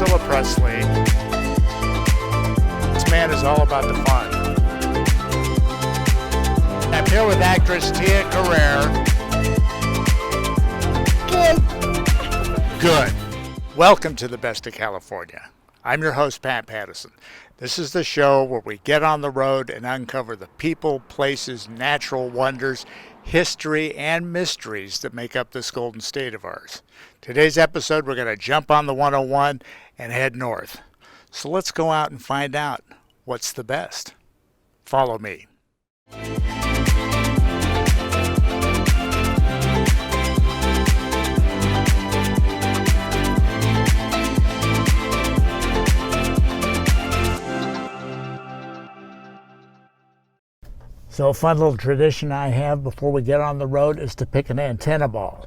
Priscilla Presley. This man is all about the fun. I'm here with actress Tia Carrere. Good. Welcome to the Best of California. I'm your host, Pat Pattison. This is the show where we get on the road and uncover the people, places, natural wonders, history, and mysteries that make up this golden state of ours. Today's episode, we're going to jump on the 101 and head north. So let's go out and find out what's the best. Follow me. So a fun little tradition I have before we get on the road is to pick an antenna ball.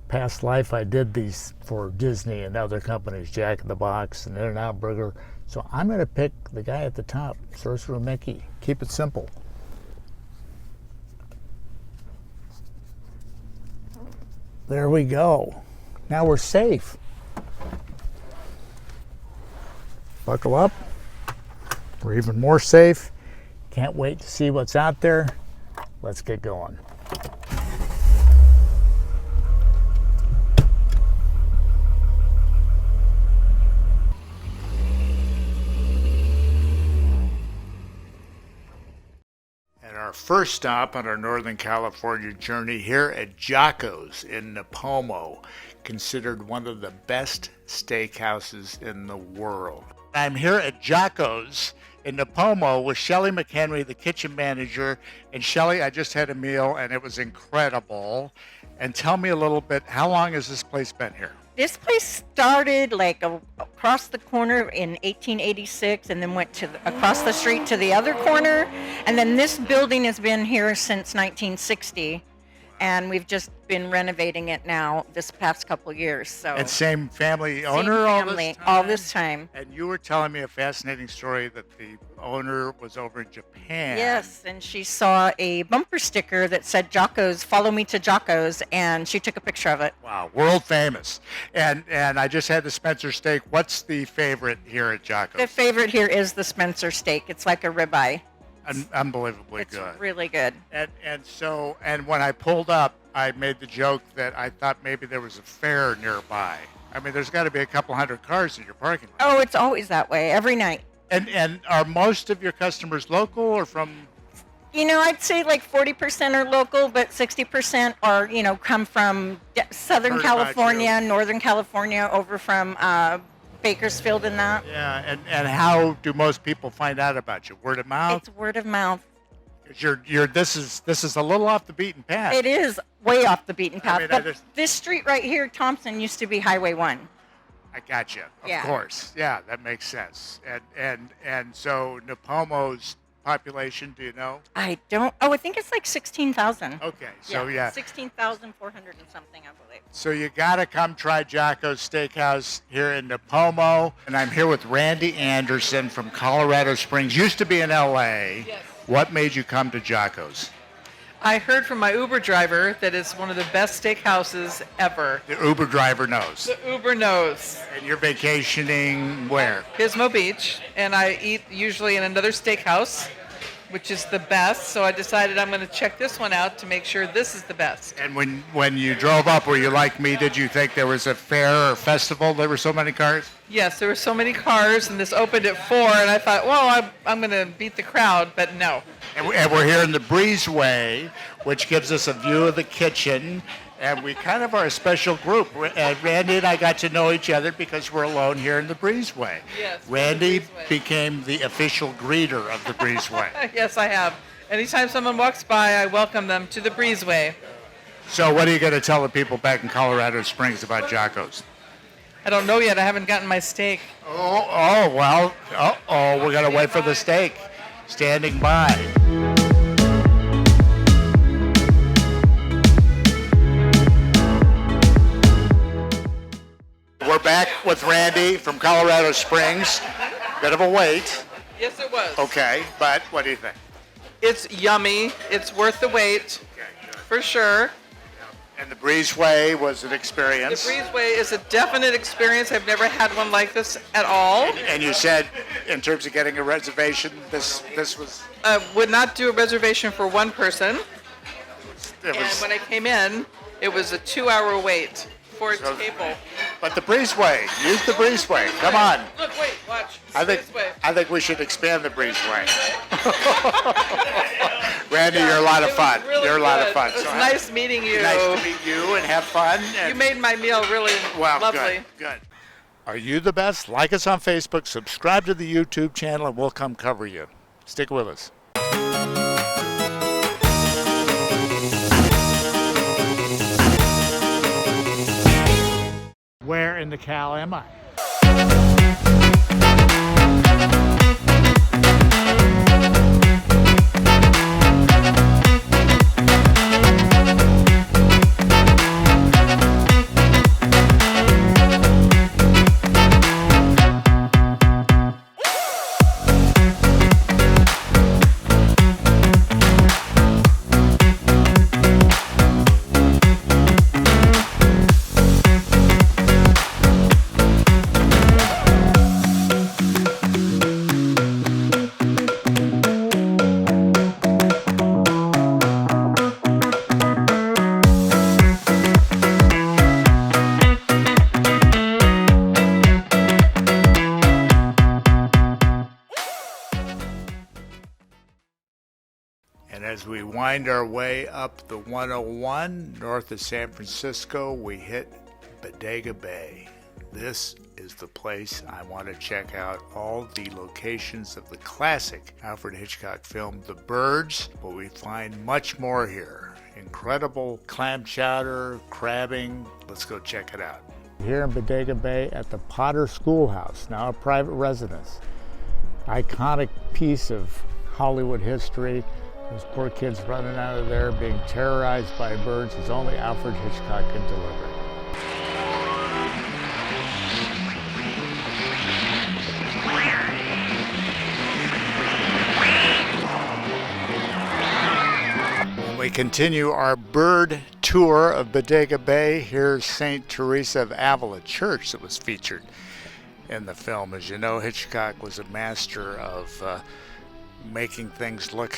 Past life I did these for Disney and other companies, Jack in the Box and In-N-Out Burger. So I'm going to pick the guy at the top, Sorcerer Mickey. Keep it simple. There we go. Now we're safe. Buckle up. We're even more safe. Can't wait to see what's out there. Let's get going. And our first stop on our Northern California journey here at Jocko's in Nipomo, considered one of the best steakhouses in the world. I'm here at Jocko's in Nipomo with Shelly McHenry, the kitchen manager. And Shelly, I just had a meal and it was incredible. And tell me a little bit, how long has this place been here? This place started like across the corner in 1886 and then went to across the street to the other corner. And then this building has been here since 1960. And we've just been renovating it now this past couple years. So. And same family owner all this time. And you were telling me a fascinating story that the owner was over in Japan. Yes, and she saw a bumper sticker that said Jockos, follow me to Jockos, and she took a picture of it. Wow, world famous. And I just had the Spencer steak. What's the favorite here at Jockos? The favorite here is the Spencer steak. It's like a ribeye. Unbelievably it's good. It's really good. And when I pulled up, I made the joke that I thought maybe there was a fair nearby. I mean, there's got to be a couple hundred cars in your parking lot. Oh, it's always that way, every night. And are most of your customers local or from? You know, I'd say like 40% are local, but 60% are, come from Southern California, Northern California, over from Bakersfield and that. Yeah, and how do most people find out about you? Word of mouth? It's word of mouth. This is a little off the beaten path. It is way off the beaten path. I mean, but this street right here, Thompson, used to be Highway 1. I got you. Of course. Yeah, that makes sense. And so Nipomo's population, do you know? I don't. Oh, I think it's like 16,000. Okay, so yeah. 16,400 and something, I believe. So you got to come try Jockos Steakhouse here in Nipomo. And I'm here with Randy Anderson from Colorado Springs. Used to be in L.A. Yes. What made you come to Jockos? I heard from my Uber driver that it's one of the best steakhouses ever. The Uber driver knows. The Uber knows. And you're vacationing where? Pismo Beach, and I eat usually in another steakhouse, which is the best. So I decided I'm going to check this one out to make sure this is the best. And when you drove up, were you like me? Did you think there was a fair or festival? There were so many cars? Yes, there were so many cars, and this opened at 4, and I thought, well, I'm going to beat the crowd, but no. And we're here in the breezeway, which gives us a view of the kitchen. And we kind of are a special group. Randy and I got to know each other because we're alone here in the breezeway. Yes. Randy the breezeway. became the official greeter of the breezeway. Yes, I have. Anytime someone walks by, I welcome them to the breezeway. So what are you going to tell the people back in Colorado Springs about Jockos? I don't know yet. I haven't gotten my steak. Well, we're going to wait for the steak. Standing by. We're back with Randy from Colorado Springs. Bit of a wait. Yes, it was. Okay, but what do you think? It's yummy. It's worth the wait, Okay, good. for sure. And the breezeway was an The experience. breezeway is a definite experience. I've never had one like this at all. And you said, in terms of getting a reservation, this was. Would not do a reservation for one person. It And was. when I came in, it was a 2-hour wait for a So- table. But the breezeway, use the breezeway. Come on. Look, wait, watch. I think we should expand the breezeway. Randy, you're a lot of fun. Really You're a lot of good. fun. It was So nice meeting you. Nice to meet you and have fun. You And, made my meal really well, lovely. good. Are you the best? Like us on Facebook, subscribe to the YouTube channel, and we'll come cover you. Stick with us. Where in the Cal am I? And as we wind our way up the 101 north of San Francisco, we hit Bodega Bay. This is the place I want to check out all the locations of the classic Alfred Hitchcock film, The Birds, but we find much more here. Incredible clam chowder, crabbing. Let's go check it out. Here in Bodega Bay at the Potter Schoolhouse, now a private residence. Iconic piece of Hollywood history. Those poor kids running out of there being terrorized by birds as only Alfred Hitchcock can deliver. And we continue our bird tour of Bodega Bay. Here's St. Teresa of Avila Church that was featured in the film. As you know, Hitchcock was a master of making things look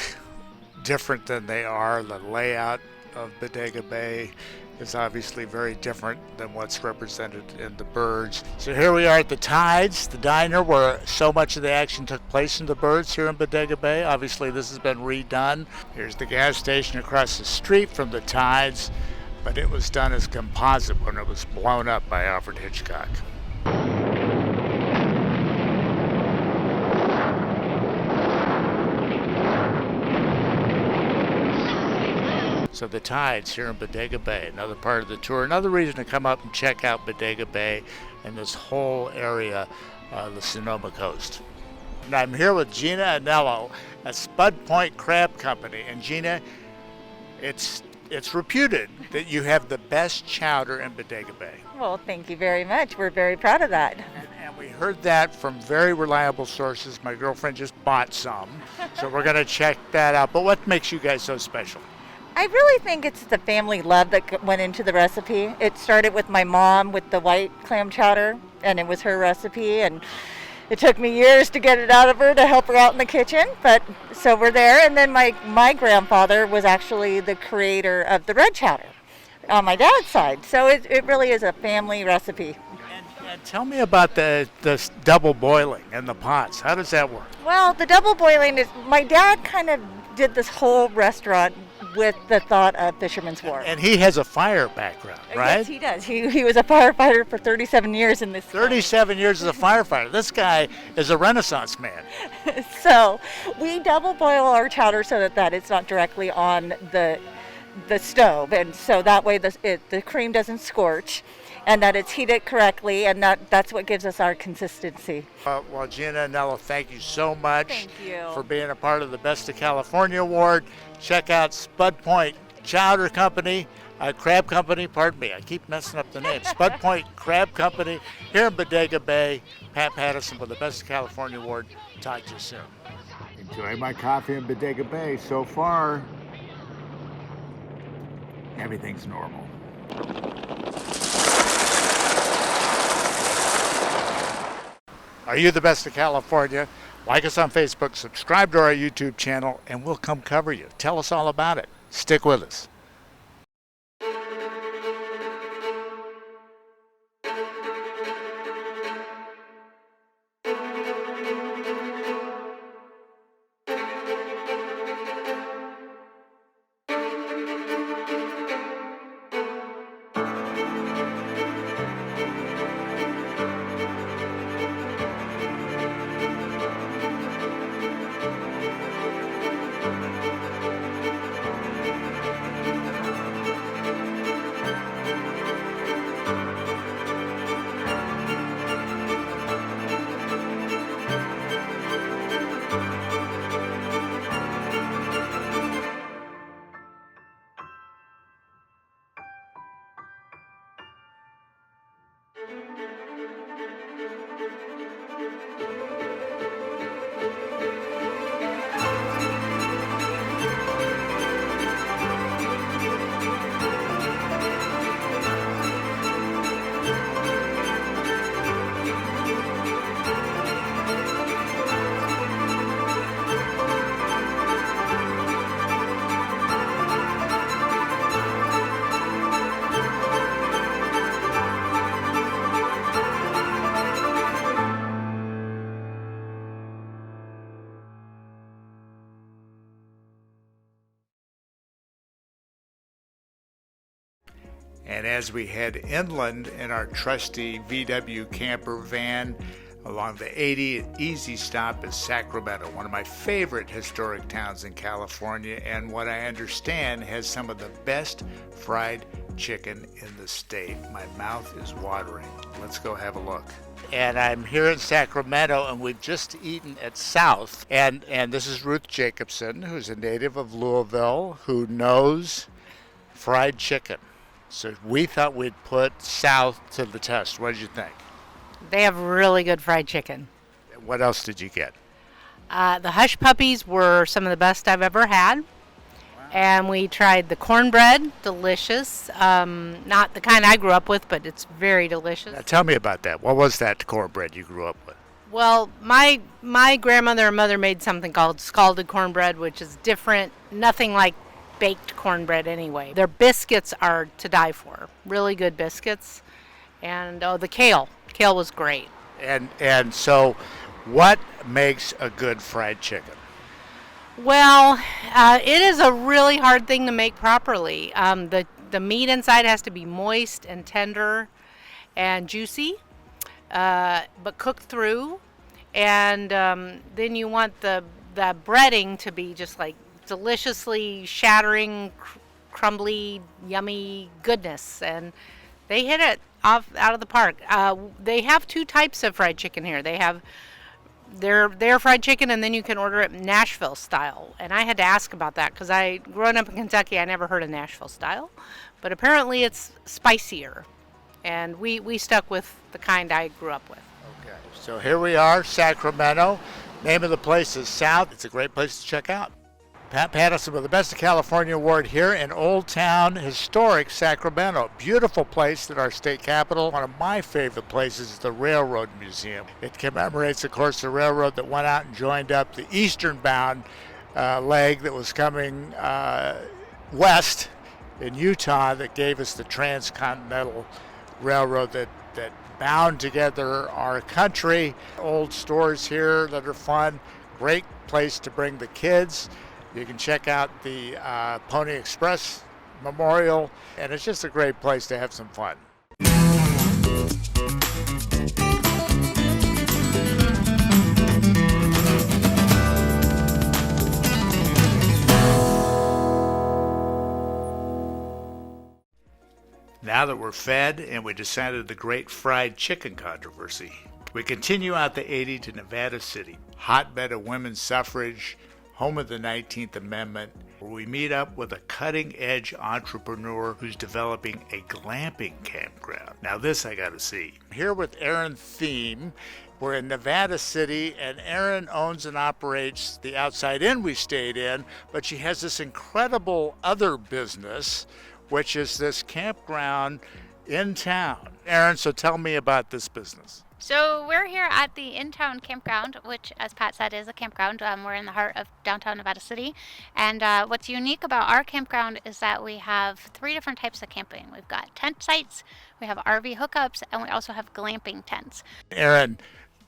different than they are. The layout of Bodega Bay is obviously very different than what's represented in The Birds. So here we are at the Tides, the diner where so much of the action took place in The Birds here in Bodega Bay. Obviously this has been redone. Here's the gas station across the street from the Tides, but it was done as composite when it was blown up by Alfred Hitchcock. So the Tides here in Bodega Bay, another part of the tour, another reason to come up and check out Bodega Bay and this whole area, the Sonoma coast. And I'm here with Gina Anello at Spud Point Crab Company. And Gina, it's reputed that you have the best chowder in Bodega Bay. Well, thank you very much. We're very proud of that. And we heard that from very reliable sources. My girlfriend just bought some, so we're going to check that out. But what makes you guys so special? I really think it's the family love that went into the recipe. It started with my mom with the white clam chowder, and it was her recipe, and it took me years to get it out of her to help her out in the kitchen, but so we're there. And then my grandfather was actually the creator of the red chowder on my dad's side, so it really is a family recipe. And tell me about the double boiling in the pots. How does that work? Well, the double boiling is, my dad kind of did this whole restaurant with the thought of Fisherman's Wharf. And he has a fire background, right? Yes, he does. He was a firefighter for 37 years in this. 37 years as a firefighter. This guy is a Renaissance man. So we double boil our chowder so that it's not directly on the stove, and so that way the cream doesn't scorch, and that it's heated correctly, and that's what gives us our consistency. Well, Gina Anello, thank you so much Thank you. for being a part of the Best of California Award. Check out Spud Point Chowder Company, Crab Company, pardon me, I keep messing up the name. Spud Point Crab Company here in Bodega Bay. Pat Pattison with the Best of California Award. Talk to you soon. Enjoy my coffee in Bodega Bay. So far, everything's normal. Are you the best of California? Like us on Facebook, subscribe to our YouTube channel, and we'll come cover you. Tell us all about it. Stick with us. And as we head inland in our trusty VW camper van along the 80, easy stop is Sacramento, one of my favorite historic towns in California, and what I understand has some of the best fried chicken in the state. My mouth is watering. Let's go have a look. And I'm here in Sacramento, and we've just eaten at South. And this is Ruth Jacobson, who's a native of Louisville, who knows fried chicken. So we thought we'd put South to the test. What did you think? They have really good fried chicken. What else did you get? The Hush Puppies were some of the best I've ever had. Wow. And we tried the cornbread, delicious. Not the kind I grew up with, but it's very delicious. Now tell me about that. What was that cornbread you grew up with? Well, my grandmother and mother made something called scalded cornbread, which is different, nothing like baked cornbread anyway. Their biscuits are to die for. Really good biscuits. And the kale was great. And so what makes a good fried chicken? Well, it is a really hard thing to make properly. The meat inside has to be moist and tender and juicy, but cooked through. And then you want the breading to be just like deliciously shattering, crumbly, yummy goodness, and they hit it out of the park. They have two types of fried chicken here. They have their fried chicken, and then you can order it Nashville style. And I had to ask about that because growing up in Kentucky, I never heard of Nashville style, but apparently it's spicier, and we stuck with the kind I grew up with. Okay, so here we are, Sacramento. Name of the place is South. It's a great place to check out. Pat Pattison with the Best of California Award here in Old Town, historic Sacramento. Beautiful place in our state capital. One of my favorite places is the Railroad Museum. It commemorates, of course, the railroad that went out and joined up the eastern-bound leg that was coming west in Utah that gave us the transcontinental railroad that bound together our country. Old stores here that are fun. Great place to bring the kids. You can check out the Pony Express Memorial, and it's just a great place to have some fun. Now that we're fed and we decided the great fried chicken controversy, we continue out the 80 to Nevada City, hotbed of women's suffrage, home of the 19th Amendment, where we meet up with a cutting-edge entrepreneur who's developing a glamping campground. Now this I gotta see. I'm here with Erin Thiem. We're in Nevada City, and Erin owns and operates the Outside Inn we stayed in, but she has this incredible other business which is this campground in town. Aaron, so tell me about this business. So we're here at the Inn Town Campground, which, as Pat said, is a campground. We're in the heart of downtown Nevada City. And what's unique about our campground is that we have 3 different types of camping. We've got tent sites, we have RV hookups, and we also have glamping tents. Aaron,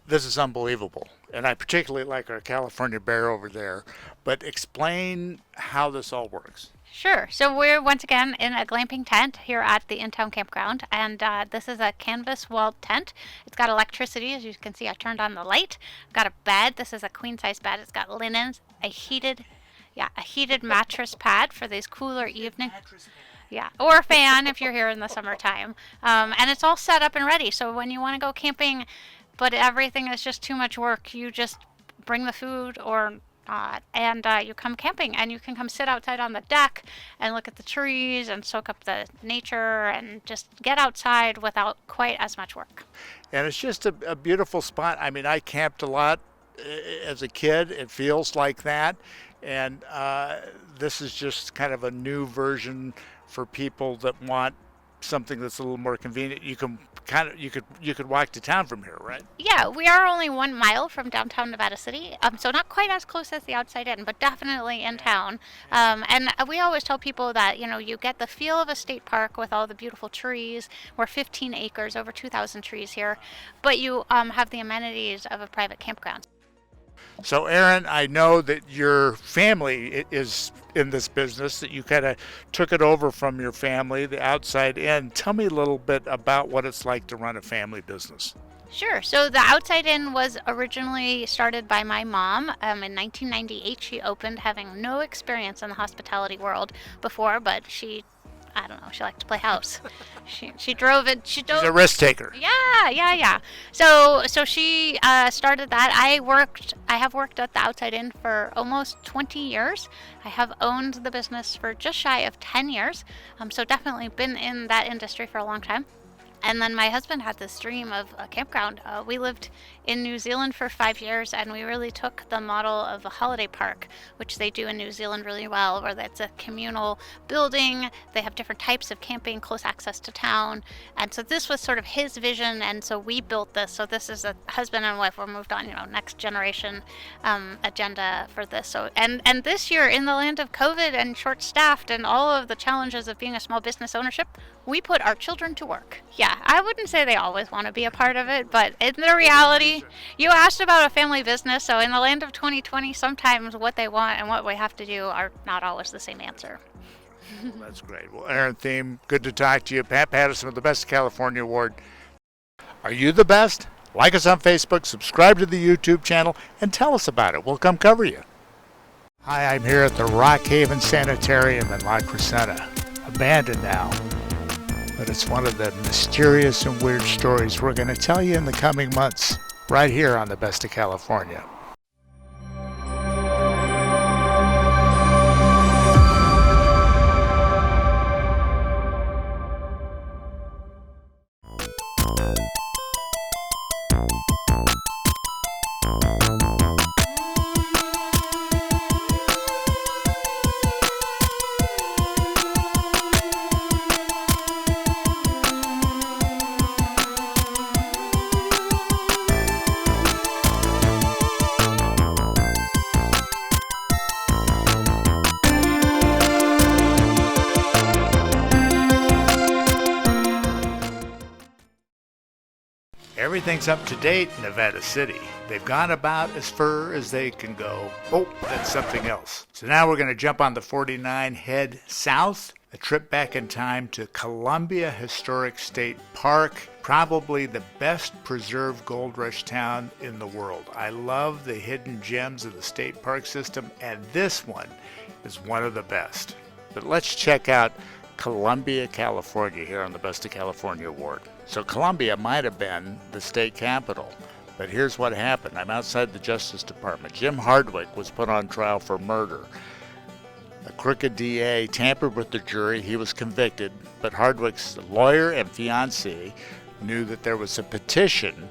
this is unbelievable. And I particularly like our California bear over there. But explain how this all works. Sure. So we're once again in a glamping tent here at the InTown Campground, and this is a canvas walled tent. It's got electricity, as you can see. I turned on the light. I've got a bed. This is a queen size bed. It's got linens, a heated mattress pad for these cooler evening. Yeah, or a fan if you're here in the summertime. And it's all set up and ready. So when you want to go camping, but everything is just too much work, you just bring the food or and you come camping, and you can come sit outside on the deck and look at the trees and soak up the nature and just get outside without quite as much work. And it's just a beautiful spot. I mean, I camped a lot as a kid. It feels like that. And this is just kind of a new version for people that want something that's a little more convenient. You could walk to town from here, right? Yeah, we are only 1 mile from downtown Nevada City, so not quite as close as the Outside Inn, but definitely in town. And we always tell people that, you get the feel of a state park with all the beautiful trees. We're 15 acres, over 2,000 trees here, but you have the amenities of a private campground. So, Aaron, I know that your family is in this business, that you kind of took it over from your family, the Outside Inn. Tell me a little bit about what it's like to run a family business. Sure. So the Outside Inn was originally started by my mom. In 1998, she opened, having no experience in the hospitality world before, but she liked to play house. She drove it. She's a risk taker. Yeah. So she started that. I have worked at the Outside Inn for almost 20 years. I have owned the business for just shy of 10 years. So definitely been in that industry for a long time. And then my husband had this dream of a campground. We lived in New Zealand for 5 years, and we really took the model of a holiday park, which they do in New Zealand really well, where it's a communal building. They have different types of camping, close access to town. And so this was sort of his vision, and so we built this. So this is a husband and wife. We're moved on, next generation agenda for this. So and this year, in the land of COVID and short-staffed and all of the challenges of being a small business ownership, we put our children to work. Yeah, I wouldn't say they always want to be a part of it, but in the reality, you asked about a family business, so in the land of 2020, sometimes what they want and what we have to do are not always the same answer. That's great. Well, Aaron Thiem, good to talk to you. Pat Pattison with the Best of California Award. Are you the best? Like us on Facebook, subscribe to the YouTube channel, and tell us about it. We'll come cover you. Hi, I'm here at the Rock Haven Sanitarium in La Crescenta. Abandoned now. But it's one of the mysterious and weird stories we're going to tell you in the coming months, right here on the Best of California. Everything's up to date in Nevada City. They've gone about as far as they can go. Oh, that's something else. So now we're going to jump on the 49, head south, a trip back in time to Columbia Historic State Park, probably the best preserved gold rush town in the world. I love the hidden gems of the state park system, and this one is one of the best. But let's check out Columbia, California here on the Best of California Award. So Columbia might have been the state capital, but here's what happened. I'm outside the Justice Department. Jim Hardwick was put on trial for murder. A crooked DA tampered with the jury. He was convicted, but Hardwick's lawyer and fiancée knew that there was a petition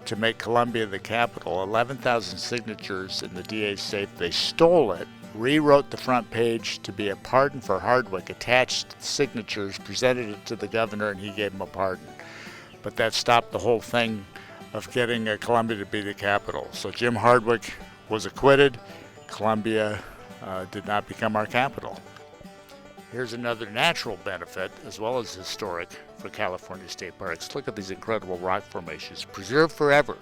to make Columbia the capital. 11,000 signatures in the DA's safe. They stole it, rewrote the front page to be a pardon for Hardwick, attached signatures, presented it to the governor, and he gave him a pardon. But that stopped the whole thing of getting Columbia to be the capital. So Jim Hardwick was acquitted. Columbia did not become our capital. Here's another natural benefit, as well as historic, for California state parks. Look at these incredible rock formations, preserved forever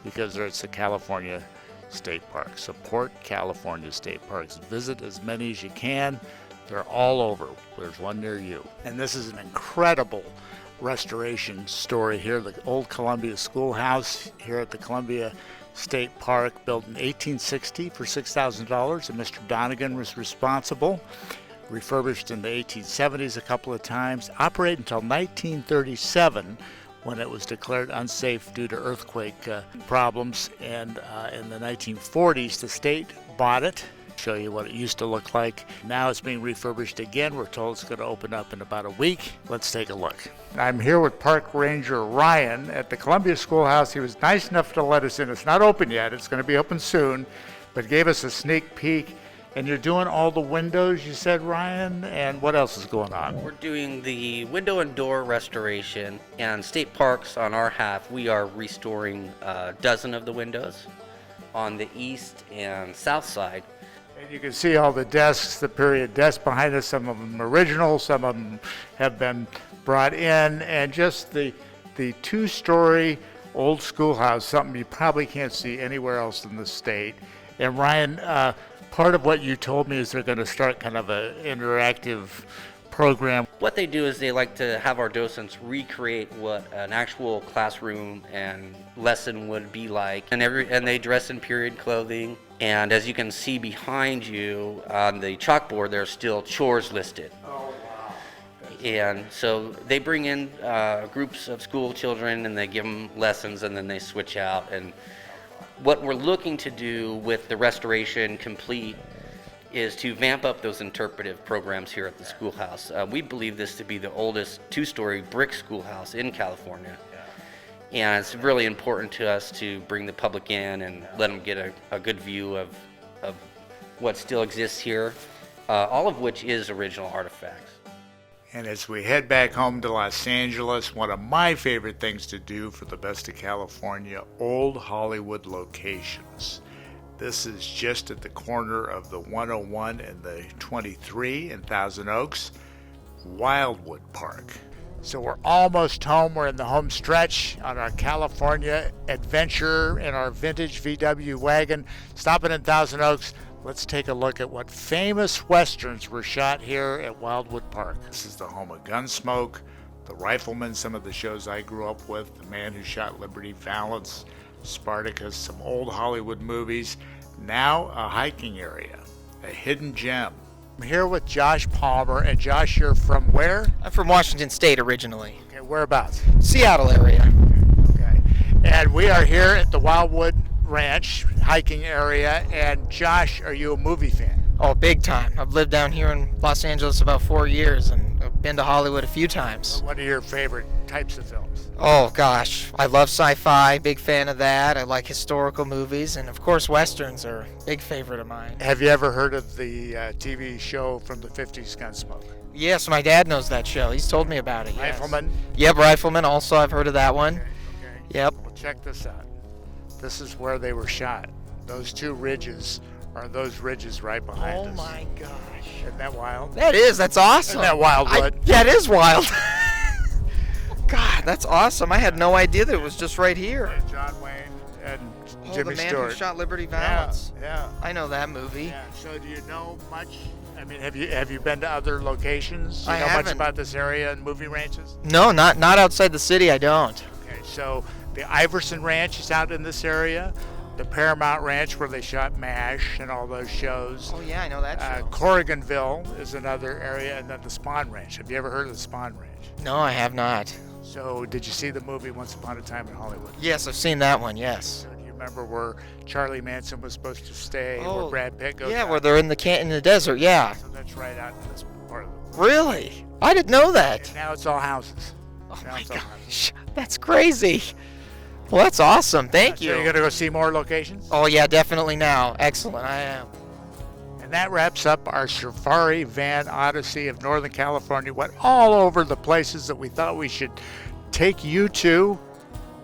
because it's the California State Park. Support California State Parks. Visit as many as you can. They're all over. There's one near you. And this is an incredible restoration story here. The old Columbia Schoolhouse here at the Columbia State Park, built in 1860 for $6,000, and Mr. Donegan was responsible. Refurbished in the 1870s a couple of times. Operated until 1937, when it was declared unsafe due to earthquake problems. And in the 1940s, the state bought it. Show you what it used to look like. Now it's being refurbished again. We're told it's going to open up in about a week. Let's take a look. I'm here with Park Ranger Ryan at the Columbia Schoolhouse. He was nice enough to let us in. It's not open yet. It's going to be open soon, but gave us a sneak peek. And you're doing all the windows, you said, Ryan? And what else is going on? We're doing the window and door restoration, and state parks on our half, we are restoring a dozen of the windows on the east and south side. And you can see all the desks, the period desks behind us. Some of them original, some of them have been brought in, and just the two-story old schoolhouse, something you probably can't see anywhere else in the state. And Ryan, part of what you told me is they're going to start kind of an interactive program. What they do is they like to have our docents recreate what an actual classroom and lesson would be like, and they dress in period clothing. And as you can see behind you on the chalkboard, there's still chores listed. Oh, wow. And so they bring in groups of school children and they give them lessons, and then they switch out. And what we're looking to do with the restoration complete is to vamp up those interpretive programs here at the schoolhouse. We believe this to be the oldest two-story brick schoolhouse in California. And it's really important to us to bring the public in and let them get a good view of what still exists here, all of which is original artifacts. And as we head back home to Los Angeles, one of my favorite things to do for the best of California, old Hollywood locations. This is just at the corner of the 101 and the 23 in Thousand Oaks, Wildwood Park. So we're almost home. We're in the home stretch on our California adventure in our vintage VW wagon. Stopping in Thousand Oaks, let's take a look at what famous westerns were shot here at Wildwood Park. This is the home of Gunsmoke, The Rifleman, some of the shows I grew up with, The Man Who Shot Liberty Valance, Spartucus, some old Hollywood movies. Now a hiking area, a hidden gem. I'm here with Josh Palmer, and Josh, you're from where? I'm from Washington State originally. Okay, whereabouts? Seattle area. Okay, and we are here at the Wildwood Ranch hiking area. And Josh, are you a movie fan? Oh, big time. I've lived down here in Los Angeles about 4 years, and I've been to Hollywood a few times. What are your favorite types of films? Oh gosh, I love sci-fi, big fan of that. I like historical movies, and of course westerns are a big favorite of mine. Have you ever heard of the TV show from the 50s, Gunsmoke? Yes, my dad knows that show. He's told me about it. Yes. Rifleman? Yep, Rifleman. Also, I've heard of that one. Okay. Yep. Well, check this out. This is where they were shot. Those two ridges are those ridges right behind us. Oh my gosh. Isn't that wild? That's awesome. Isn't that Wildwood? Yeah, it is wild. God, that's awesome. I had no idea that it was just right here. John Wayne and Oh, Jimmy the man Stewart. who shot Liberty Valance. Yeah. I know that movie. Yeah. So do you know much? I mean, have you been to other locations? You I know much haven't. about this area and movie ranches? No, not outside the city. I don't. Okay. So the Iverson Ranch is out in this area. The Paramount Ranch where they shot MASH and all those shows. Oh yeah, I know that show. Corriganville is another area, and then the Spahn Ranch. Have you ever heard of the Spahn Ranch? No, I have not. So did you see the movie Once Upon a Time in Hollywood? Yes, I've seen that one. Yes. So do you remember where Charlie Manson was supposed to stay, where Brad Pitt goes? Yeah, out? where they're in the desert. Yeah. So that's right out in this part of the Really? I didn't know that. And now it's all houses. Oh Now my it's all houses. gosh, that's crazy. Well, that's awesome. Thank So you. you're gonna go see more locations? Oh yeah, definitely now. Excellent. I am. And that wraps up our Safari Van Odyssey of Northern California. Went all over the places that we thought we should take you to.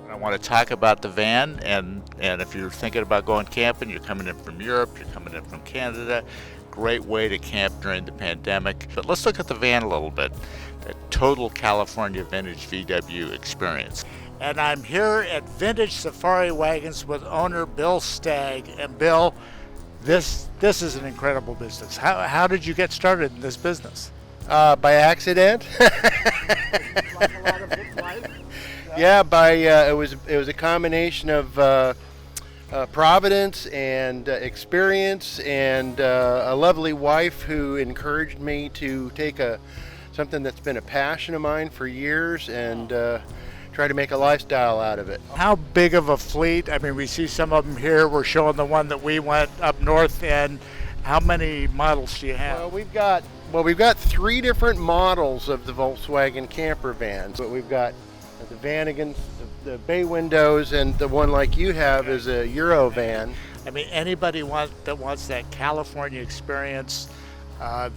I want to talk about the van, and if you're thinking about going camping, you're coming in from Europe, you're coming in from Canada, great way to camp during the pandemic. But let's look at the van a little bit, the Total California Vintage VW experience. And I'm here at Vintage Safari Wagons with owner Bill Stagg. And Bill, this is an incredible business. How did you get started in this business? By accident. Yeah, it was a combination of providence and experience, and a lovely wife who encouraged me to take something that's been a passion of mine for years and try to make a lifestyle out of it. How big of a fleet? I mean, we see some of them here. We're showing the one that we went up north in. How many models do you have? Well, we've got 3 different models of the Volkswagen camper vans. But we've got the Vanagons, the bay windows, and the one like you have is a Euro van. I mean, anybody that wants that California experience,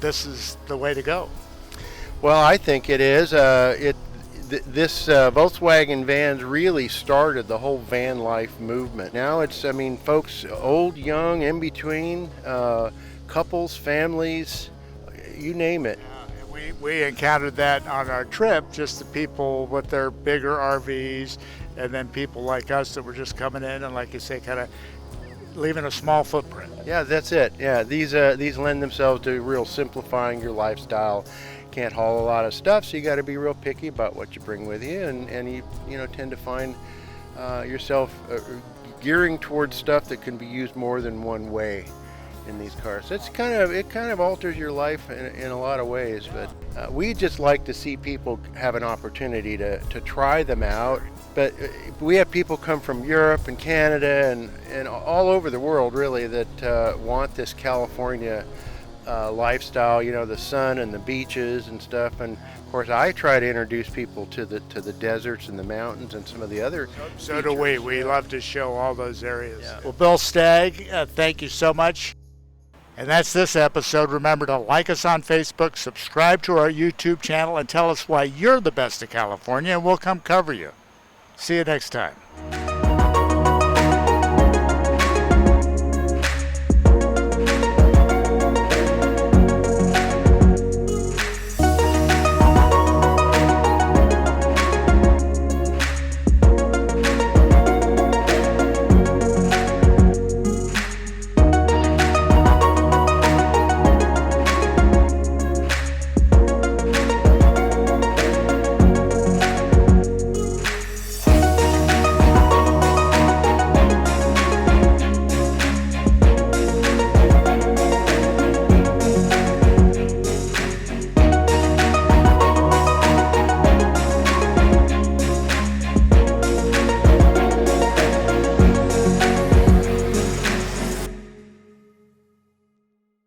this is the way to go. Well, I think it is. This Volkswagen vans really started the whole van life movement. Now it's, folks, old, young, in between, couples, families, you name it. We encountered that on our trip, just the people with their bigger RVs, and then people like us that were just coming in and, like you say, kind of leaving a small footprint. Yeah, that's it. Yeah, these lend themselves to real simplifying your lifestyle. Can't haul a lot of stuff, so you got to be real picky about what you bring with you, and you tend to find yourself gearing towards stuff that can be used more than one way in these cars. It kind of alters your life in a lot of ways, but we just like to see people have an opportunity to try them out. But we have people come from Europe and Canada and all over the world really that want this California lifestyle, the sun and the beaches and stuff. And of course, I try to introduce people to the deserts and the mountains and some of the other. So do we. We love to show all those areas. Yeah. Well, Bill Stagg, thank you so much. And that's this episode. Remember to like us on Facebook, subscribe to our YouTube channel, and tell us why you're the best of California, and we'll come cover you. See you next time.